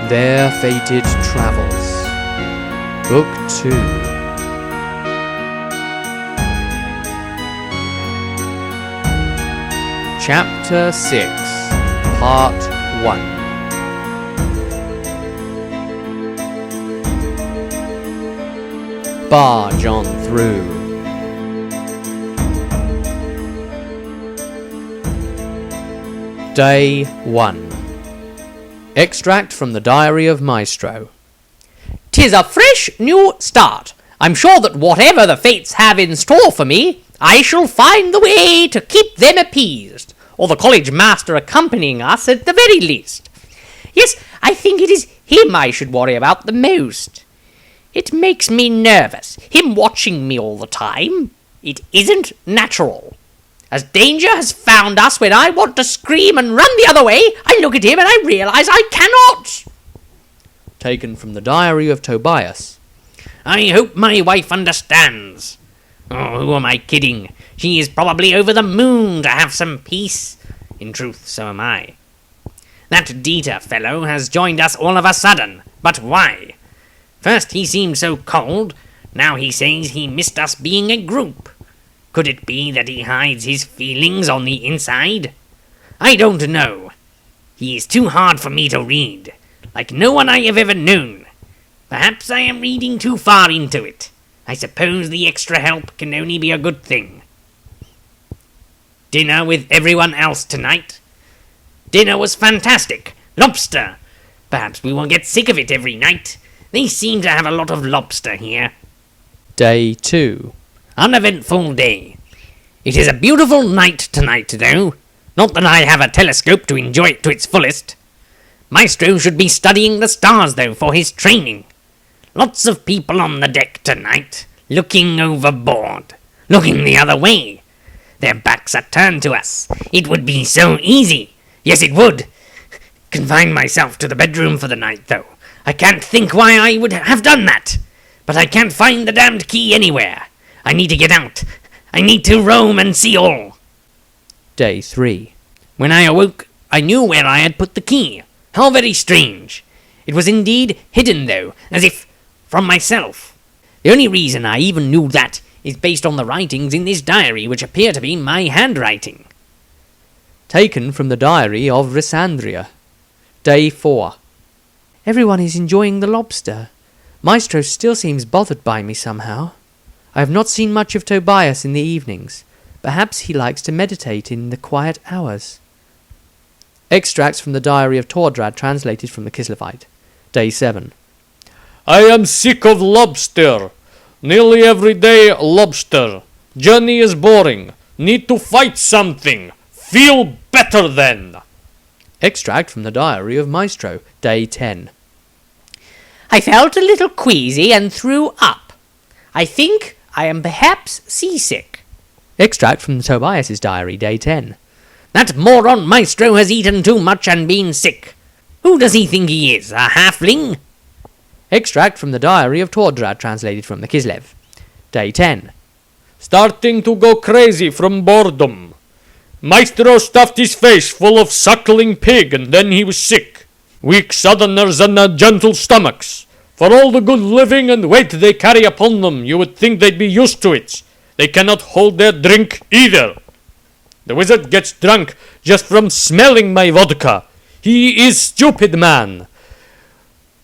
Their Fated Travels, Book 2. Chapter 6, Part 1. Barge on through. Day 1. Extract from the Diary of Maestro. 'Tis a fresh new start. I'm sure that whatever the fates have in store for me, I shall find the way to keep them appeased, or the college master accompanying us at the very least. Yes, I think it is him I should worry about the most. It makes me nervous, him watching me all the time. It isn't natural. As danger has found us when I want to scream and run the other way, I look at him and I realize I cannot. Taken from the Diary of Tobias. I hope my wife understands. Oh, who am I kidding? She is probably over the moon to have some peace. In truth, so am I. That Dieter fellow has joined us all of a sudden. But why? First he seemed so cold, now he says he missed us being a group. Could it be that he hides his feelings on the inside? I don't know. He is too hard for me to read, like no one I have ever known. Perhaps I am reading too far into it. I suppose the extra help can only be a good thing. Dinner with everyone else tonight. Dinner was fantastic. Lobster. Perhaps we won't get sick of it every night. They seem to have a lot of lobster here. Day 2. Uneventful day. It is a beautiful night tonight, though. Not that I have a telescope to enjoy it to its fullest. Maestro should be studying the stars, though, for his training. Lots of people on the deck tonight, looking overboard, looking the other way. Their backs are turned to us. It would be so easy. Yes, it would. Confine myself to the bedroom for the night, though. I can't think why I would have done that. But I can't find the damned key anywhere. I need to get out. I need to roam and see all. Day 3. When I awoke, I knew where I had put the key. How very strange. It was indeed hidden, though, as if from myself. The only reason I even knew that is based on the writings in this diary, which appear to be my handwriting. Taken from the Diary of Rysandria. Day 4. Everyone is enjoying the lobster. Maestro still seems bothered by me somehow. I have not seen much of Tobias in the evenings. Perhaps he likes to meditate in the quiet hours. Extracts from the Diary of Tordrad translated from the Kislevite. Day 7. I am sick of lobster. Nearly every day lobster. Journey is boring. Need to fight something. Feel better then. Extract from the Diary of Maestro. Day 10. I felt a little queasy and threw up. I think I am perhaps seasick. Extract from Tobias's diary, day 10. That moron Maestro has eaten too much and been sick. Who does he think he is, a halfling? Extract from the Diary of Tordrad, translated from the Kislev. Day 10. Starting to go crazy from boredom. Maestro stuffed his face full of suckling pig and then he was sick. Weak southerners and gentle stomachs. For all the good living and weight they carry upon them, you would think they'd be used to it. They cannot hold their drink either. The wizard gets drunk just from smelling my vodka. He is stupid, man.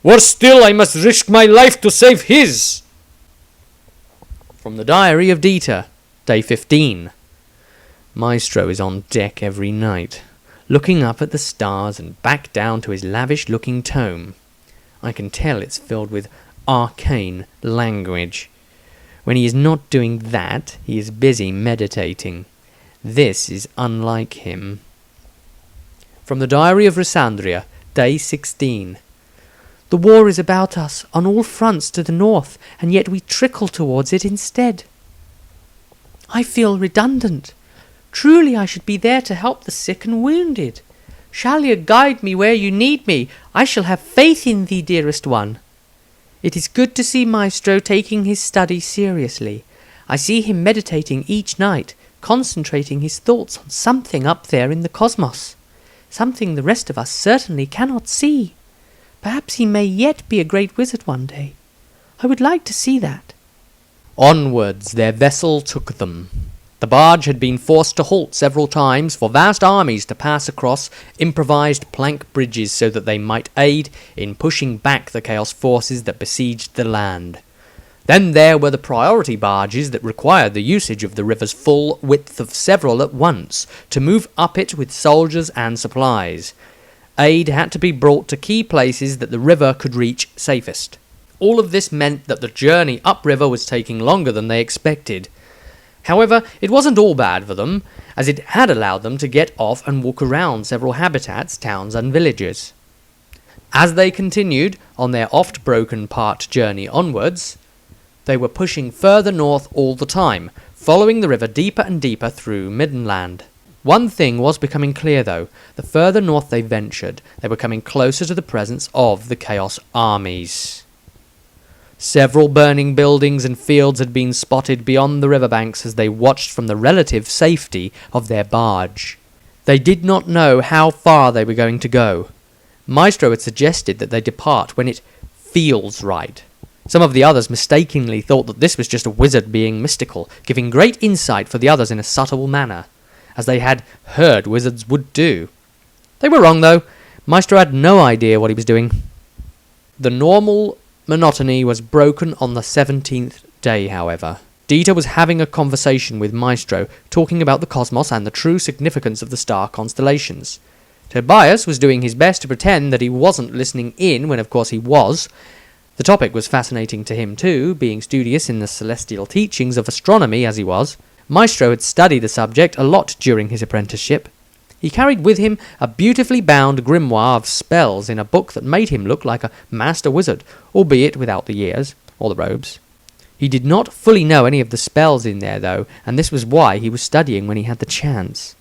Worse still, I must risk my life to save his. From the Diary of Dieter, day 15. Maestro is on deck every night, looking up at the stars and back down to his lavish-looking tome. I can tell it's filled with arcane language. When he is not doing that, he is busy meditating. This is unlike him. From the Diary of Rysandria, day 16. The war is about us on all fronts to the north, and yet we trickle towards it instead. I feel redundant. Truly I should be there to help the sick and wounded. Shall you guide me where you need me? I shall have faith in thee, dearest one. It is good to see Maestro taking his study seriously. I see him meditating each night, concentrating his thoughts on something up there in the cosmos, something the rest of us certainly cannot see. Perhaps he may yet be a great wizard one day. I would like to see that. Onwards their vessel took them. The barge had been forced to halt several times for vast armies to pass across improvised plank bridges so that they might aid in pushing back the chaos forces that besieged the land. Then there were the priority barges that required the usage of the river's full width of several at once to move up it with soldiers and supplies. Aid had to be brought to key places that the river could reach safest. All of this meant that the journey upriver was taking longer than they expected. However, it wasn't all bad for them, as it had allowed them to get off and walk around several habitats, towns and villages. As they continued on their oft-broken part journey onwards, they were pushing further north all the time, following the river deeper and deeper through Middenland. One thing was becoming clear though: the further north they ventured, they were coming closer to the presence of the Chaos armies. Several burning buildings and fields had been spotted beyond the riverbanks as they watched from the relative safety of their barge. They did not know how far they were going to go. Maestro had suggested that they depart when it feels right. Some of the others mistakenly thought that this was just a wizard being mystical, giving great insight for the others in a subtle manner, as they had heard wizards would do. They were wrong, though. Maestro had no idea what he was doing. The normal monotony was broken on the 17th day, however. Dieter was having a conversation with Maestro, talking about the cosmos and the true significance of the star constellations. Tobias was doing his best to pretend that he wasn't listening in, when of course he was. The topic was fascinating to him too, being studious in the celestial teachings of astronomy as he was. Maestro had studied the subject a lot during his apprenticeship. He carried with him a beautifully bound grimoire of spells in a book that made him look like a master wizard, albeit without the ears, or the robes. He did not fully know any of the spells in there, though, and this was why he was studying when he had the chance.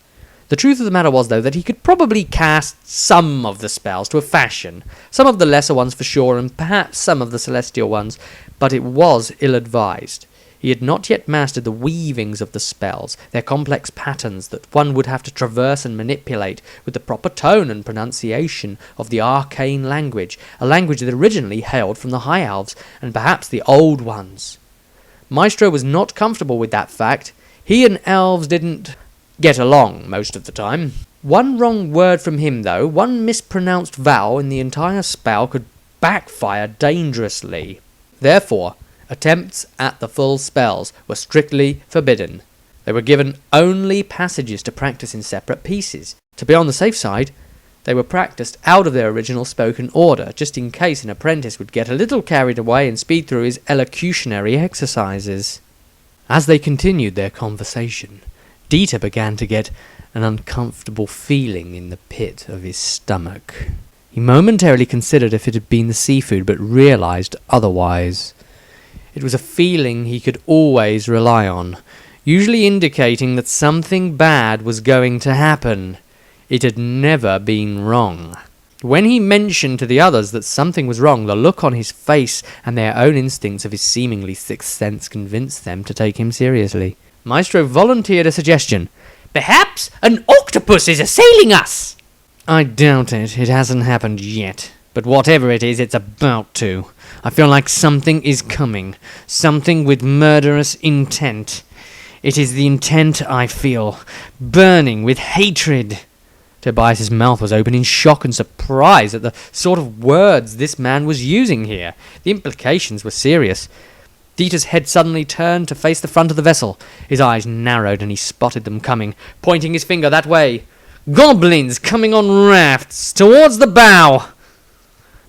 The truth of the matter was, though, that he could probably cast some of the spells to a fashion, some of the lesser ones for sure, and perhaps some of the celestial ones, but it was ill-advised. He had not yet mastered the weavings of the spells, their complex patterns that one would have to traverse and manipulate with the proper tone and pronunciation of the arcane language, a language that originally hailed from the High Elves, and perhaps the Old Ones. Maestro was not comfortable with that fact. He and elves didn't get along most of the time. One wrong word from him, though, one mispronounced vowel in the entire spell could backfire dangerously. Therefore, attempts at the full spells were strictly forbidden. They were given only passages to practice in separate pieces. To be on the safe side, they were practiced out of their original spoken order, just in case an apprentice would get a little carried away and speed through his elocutionary exercises. As they continued their conversation, Dieter began to get an uncomfortable feeling in the pit of his stomach. He momentarily considered if it had been the seafood, but realized otherwise. It was a feeling he could always rely on, usually indicating that something bad was going to happen. It had never been wrong. When he mentioned to the others that something was wrong, the look on his face and their own instincts of his seemingly sixth sense convinced them to take him seriously. Maestro volunteered a suggestion. "Perhaps an octopus is assailing us!" "I doubt it. It hasn't happened yet. But whatever it is, it's about to. I feel like something is coming. Something with murderous intent. It is the intent I feel, burning with hatred." Tobias's mouth was open in shock and surprise at the sort of words this man was using here. The implications were serious. Dieter's head suddenly turned to face the front of the vessel. His eyes narrowed and he spotted them coming, pointing his finger that way. "Goblins coming on rafts, towards the bow!"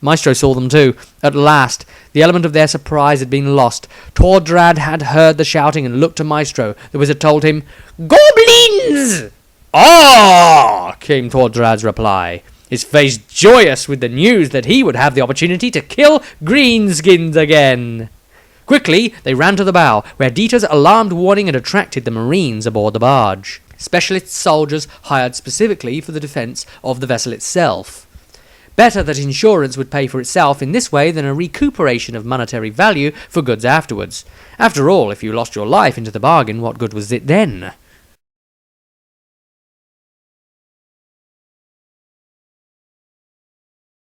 Maestro saw them too. At last, the element of their surprise had been lost. Tordrad had heard the shouting and looked to Maestro. The wizard told him, "Goblins!" "Ah!" came Tordrad's reply, his face joyous with the news that he would have the opportunity to kill greenskins again. Quickly, they ran to the bow, where Dieter's alarmed warning had attracted the Marines aboard the barge. Specialist soldiers hired specifically for the defence of the vessel itself. Better that insurance would pay for itself in this way than a recuperation of monetary value for goods afterwards. After all, if you lost your life into the bargain, what good was it then?